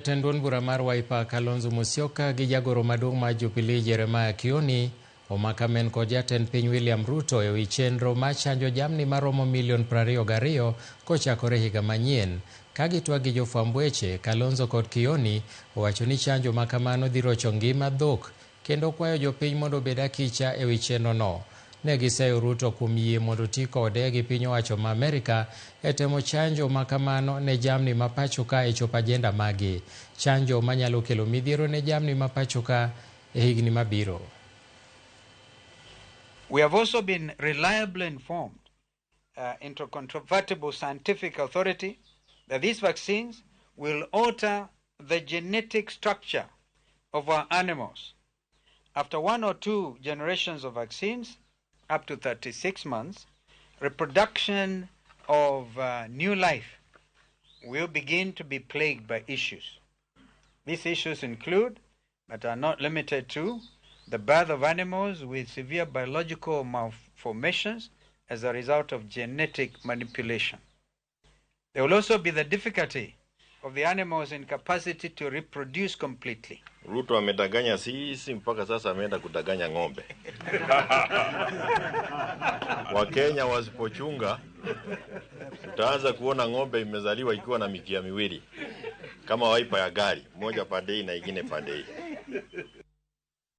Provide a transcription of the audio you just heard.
jatend duond bura mar Wiper Kalonzo Musyoka gi jagoro maduong' mar Jubilee Jeremiah Kioni omaka men kod jatend piny William Ruto ewi chenro mar chanjo jamni maromo milion 22 kochakore higa manyien. Ka gitwak gi jofwamb weche, Kalonzo kod Kioni owacho ni chanjo ma kamano dhi rocho ngima dhok kendo kwayo jopiny mondo obed akicha ewi chenro no. Ne giseyo Ruto kuom yie mondo ti kode gi piny owacho ma Amerika e temo chanjo ma kamano ne jamni ma pacho ka e chopo ajenda magi. Chanjo manyalo kelo midhiero ne jamni ma pacho ka e higni mabiro. We have also been reliably informed incontrovertible scientific authority that these vaccines will alter the genetic structure of our animals. After 1 or 2 generations of vaccines, up to 36 months, reproduction of new life will begin to be plagued by issues. These issues include, but are not limited to, the birth of animals with severe biological malformations as a result of genetic manipulation. There will also be the difficulty of the animals' incapacity to reproduce completely. Ruto amedanganya sisi mpaka sasa ameenda kudanganya ng'ombe. Wakenya wasipochunga tutaanza kuona ng'ombe imezaliwa ikiwa na mikia miwili kama waipa ya gari, moja padei na ingine padei.